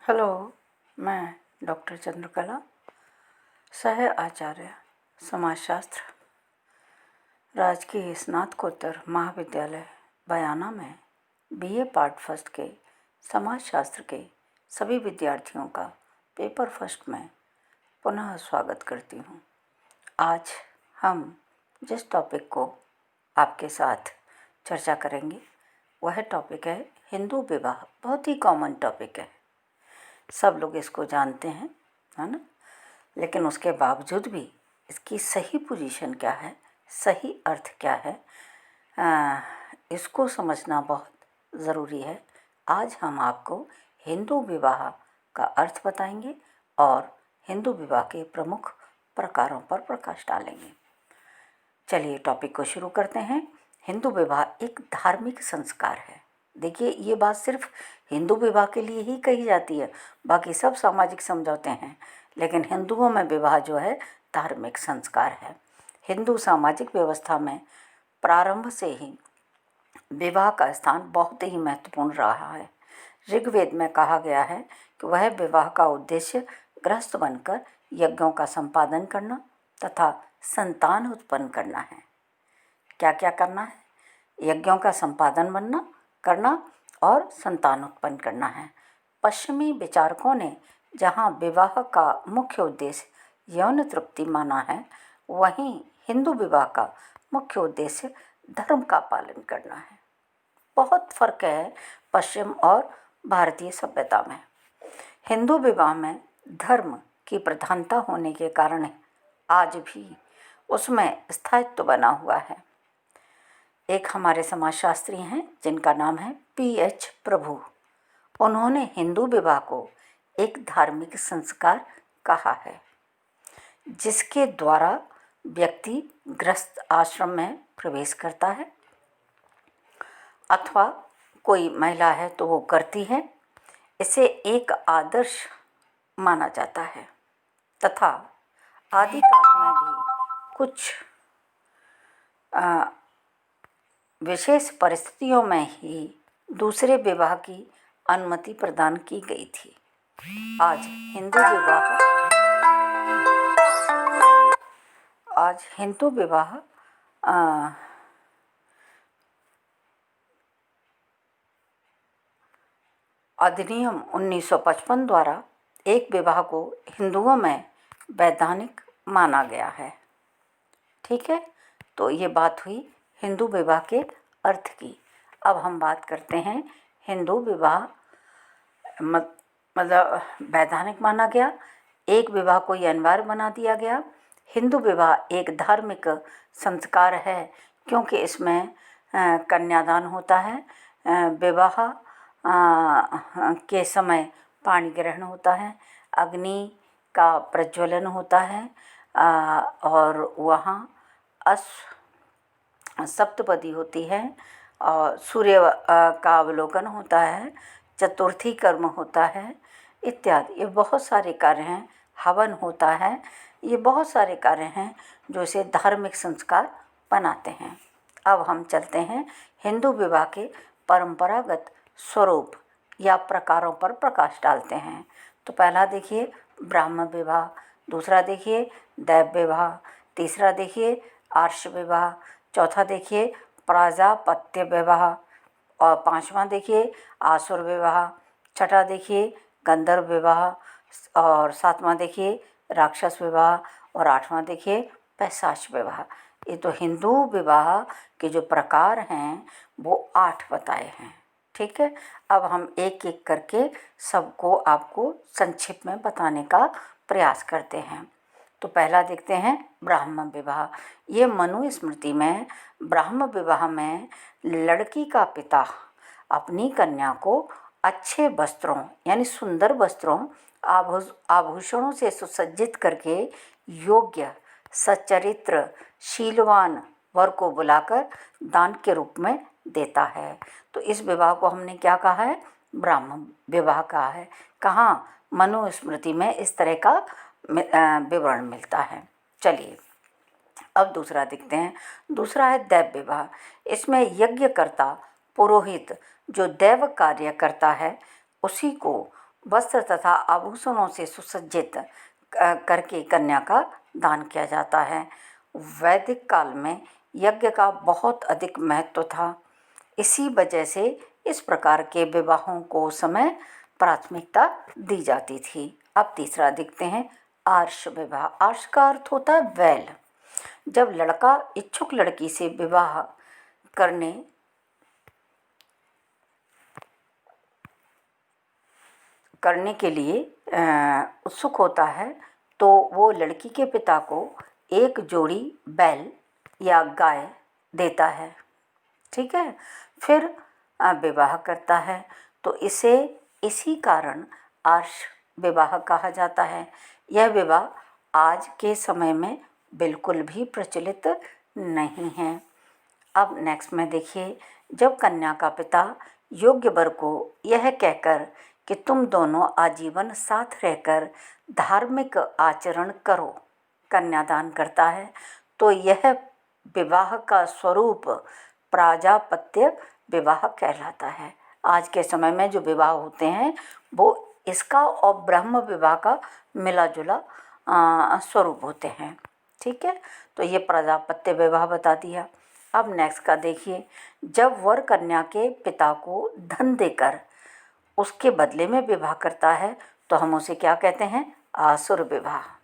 Hello, मैं doctor Chandrakala, सह आचार्य समाजशास्त्र, राजकीय स्नातकोत्तर महाविद्यालय बयाना में बीए पार्ट फर्स्ट के समाजशास्त्र के सभी विद्यार्थियों का पेपर फर्स्ट में पुनः स्वागत करती हूँ। आज हम जिस टॉपिक को आपके साथ चर्चा करेंगे वह टॉपिक है हिंदू विवाह। बहुत ही कॉमन टॉपिक है, सब लोग इसको जानते हैं, है ना। लेकिन उसके बावजूद भी इसकी सही पोजीशन क्या है, सही अर्थ क्या है, इसको समझना बहुत ज़रूरी है। आज हम आपको हिंदू विवाह का अर्थ बताएंगे और हिंदू विवाह के प्रमुख प्रकारों पर प्रकाश डालेंगे। चलिए टॉपिक को शुरू करते हैं। हिंदू विवाह एक धार्मिक संस्कार है। देखिए, ये बात सिर्फ हिंदू विवाह के लिए ही कही जाती है, बाकी सब सामाजिक समझौते हैं, लेकिन हिंदुओं में विवाह जो है धार्मिक संस्कार है। हिंदू सामाजिक व्यवस्था में प्रारंभ से ही विवाह का स्थान बहुत ही महत्वपूर्ण रहा है। ऋग्वेद में कहा गया है कि वह विवाह का उद्देश्य गृहस्थ बनकर यज्ञों का संपादन करना तथा संतान उत्पन्न करना है। क्या क्या करना है? यज्ञों का संपादन करना और संतान उत्पन्न करना है। पश्चिमी विचारकों ने जहाँ विवाह का मुख्य उद्देश्य यौन तृप्ति माना है, वहीं हिंदू विवाह का मुख्य उद्देश्य धर्म का पालन करना है। बहुत फर्क है पश्चिम और भारतीय सभ्यता में। हिंदू विवाह में धर्म की प्रधानता होने के कारण आज भी उसमें स्थायित्व बना हुआ है। एक हमारे समाजशास्त्री हैं जिनका नाम है PH प्रभु। उन्होंने हिंदू विवाह को एक धार्मिक संस्कार कहा है, जिसके द्वारा व्यक्ति गृहस्थ आश्रम में प्रवेश करता है अथवा कोई महिला है तो वो करती है। इसे एक आदर्श माना जाता है तथा आदिकाल में भी कुछ विशेष परिस्थितियों में ही दूसरे विवाह की अनुमति प्रदान की गई थी। आज हिंदू विवाह अधिनियम 1955 द्वारा एक विवाह को हिंदुओं में वैधानिक माना गया है। ठीक है, तो ये बात हुई हिंदू विवाह के अर्थ की। अब हम बात करते हैं हिंदू विवाह मतलब वैधानिक माना गया, एक विवाह को अनिवार्य बना दिया गया। हिंदू विवाह एक धार्मिक संस्कार है क्योंकि इसमें कन्यादान होता है, विवाह के समय पाणी ग्रहण होता है, अग्नि का प्रज्वलन होता है और वहाँ सप्तपदी होती है और सूर्य का अवलोकन होता है, चतुर्थी कर्म होता है इत्यादि। ये बहुत सारे कार्य हैं, हवन होता है, ये बहुत सारे कार्य हैं जो इसे धार्मिक संस्कार बनाते हैं। अब हम चलते हैं हिंदू विवाह के परंपरागत स्वरूप या प्रकारों पर प्रकाश डालते हैं। तो पहला देखिए ब्राह्म विवाह, दूसरा देखिए दैव विवाह, तीसरा देखिए आर्ष विवाह, चौथा देखिए प्रजापत्य विवाह और पांचवा देखिए आसुर विवाह, छठा देखिए गंधर्व विवाह और सातवां देखिए राक्षस विवाह और आठवां देखिए पैशाच विवाह। ये तो हिंदू विवाह के जो प्रकार हैं वो 8 बताए हैं। ठीक है, अब हम एक एक करके सबको आपको संक्षिप्त में बताने का प्रयास करते हैं। तो पहला देखते हैं ब्राह्म विवाह। ये मनुस्मृति में ब्राह्म विवाह में लड़की का पिता अपनी कन्या को अच्छे वस्त्रों यानी सुंदर वस्त्रों आभूषणों से सुसज्जित करके योग्य सच्चरित्र शीलवान वर को बुलाकर दान के रूप में देता है। तो इस विवाह को हमने क्या कहा है? ब्राह्म विवाह कहा है। कहाँ? मनुस्मृति में इस तरह का विवरण मिलता है। चलिए अब दूसरा देखते हैं। दूसरा है दैव विवाह। इसमें यज्ञकर्ता पुरोहित जो दैव कार्य करता है उसी को वस्त्र तथा आभूषणों से सुसज्जित करके कन्या का दान किया जाता है। वैदिक काल में यज्ञ का बहुत अधिक महत्व था। इसी वजह से इस प्रकार के विवाहों को उस समय प्राथमिकता दी जाती थी। अब तीसरा देखते हैं, आर्ष विवाह। आर्ष का अर्थ होता है बैल। जब लड़का इच्छुक लड़की से विवाह करने के लिए उत्सुक होता है तो वो लड़की के पिता को एक जोड़ी बैल या गाय देता है, ठीक है, फिर विवाह करता है। तो इसी कारण आर्ष विवाह कहा जाता है। यह विवाह आज के समय में बिल्कुल भी प्रचलित नहीं है। अब नेक्स्ट में देखिए, जब कन्या का पिता योग्य वर को यह कहकर कि तुम दोनों आजीवन साथ रहकर धार्मिक आचरण करो कन्यादान करता है, तो यह विवाह का स्वरूप प्राजापत्य विवाह कहलाता है। आज के समय में जो विवाह होते हैं वो इसका और ब्रह्म विवाह का मिला जुला स्वरूप होते हैं, ठीक है। तो ये प्रजापत्य विवाह बता दिया। अब नेक्स्ट का देखिए, जब वर कन्या के पिता को धन देकर उसके बदले में विवाह करता है तो हम उसे क्या कहते हैं, आसुर विवाह।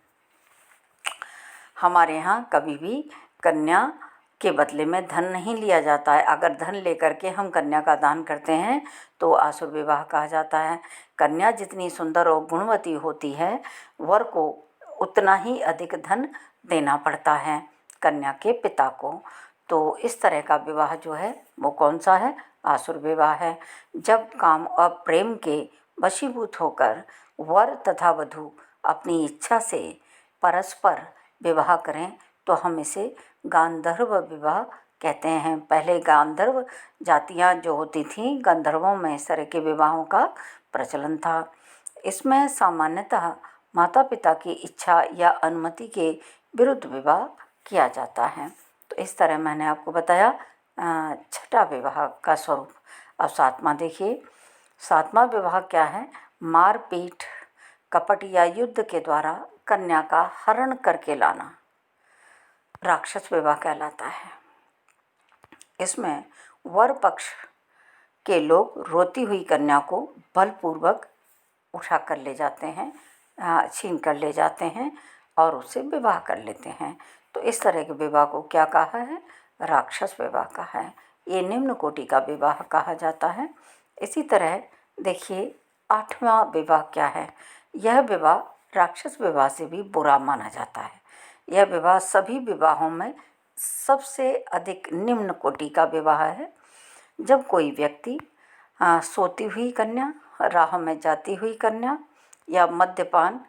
हमारे यहाँ कभी भी कन्या के बदले में धन नहीं लिया जाता है। अगर धन लेकर के हम कन्या का दान करते हैं तो आसुर विवाह कहा जाता है। कन्या जितनी सुंदर और गुणवती होती है, वर को उतना ही अधिक धन देना पड़ता है कन्या के पिता को। तो इस तरह का विवाह जो है वो कौन सा है, आसुर विवाह है। जब काम और प्रेम के वशीभूत होकर वर तथा वधू अपनी इच्छा से परस्पर विवाह करें तो हम इसे गांधर्व विवाह कहते हैं। पहले गांधर्व जातियां जो होती थीं, गंधर्वों में इस तरह के विवाहों का प्रचलन था। इसमें सामान्यतः माता पिता की इच्छा या अनुमति के विरुद्ध विवाह किया जाता है। तो इस तरह मैंने आपको बताया छठा विवाह का स्वरूप। अब सातवां देखिए, सातवां विवाह क्या है, मारपीट, कपट या युद्ध के द्वारा कन्या का हरण करके लाना राक्षस विवाह कहलाता है। इसमें वर पक्ष के लोग रोती हुई कन्या को बलपूर्वक उठा कर ले जाते हैं, छीन कर ले जाते हैं और उससे विवाह कर लेते हैं। तो इस तरह के विवाह को क्या कहा है, राक्षस विवाह कहा है। ये निम्न कोटि का विवाह कहा जाता है। इसी तरह देखिए, आठवां विवाह क्या है, यह विवाह राक्षस विवाह से भी बुरा माना जाता है। यह विवाह सभी विवाहों में सबसे अधिक निम्न कोटि का विवाह है। जब कोई व्यक्ति सोती हुई कन्या, राह में जाती हुई कन्या या मद्यपान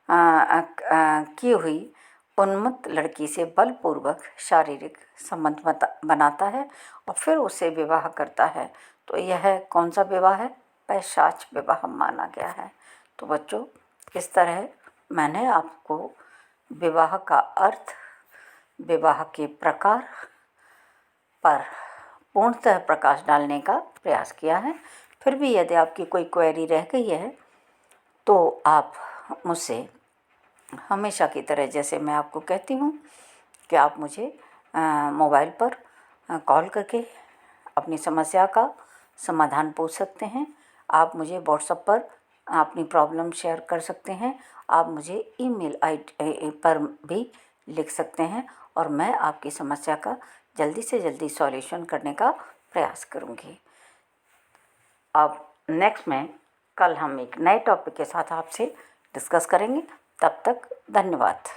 की हुई उन्मत्त लड़की से बलपूर्वक शारीरिक संबंध बनाता है और फिर उसे विवाह करता है, तो यह कौन सा विवाह है, पैशाच विवाह माना गया है। तो बच्चों, इस तरह मैंने आपको विवाह का अर्थ, विवाह के प्रकार पर पूर्णतः प्रकाश डालने का प्रयास किया है। फिर भी यदि आपकी कोई क्वेरी रह गई है तो आप मुझसे हमेशा की तरह, जैसे मैं आपको कहती हूँ कि आप मुझे मोबाइल पर कॉल करके अपनी समस्या का समाधान पूछ सकते हैं। आप मुझे व्हाट्सएप पर अपनी प्रॉब्लम शेयर कर सकते हैं। आप मुझे ईमेल आईडी पर भी लिख सकते हैं और मैं आपकी समस्या का जल्दी से जल्दी सॉल्यूशन करने का प्रयास करूँगी। अब नेक्स्ट में कल हम एक नए टॉपिक के साथ आपसे डिस्कस करेंगे। तब तक धन्यवाद।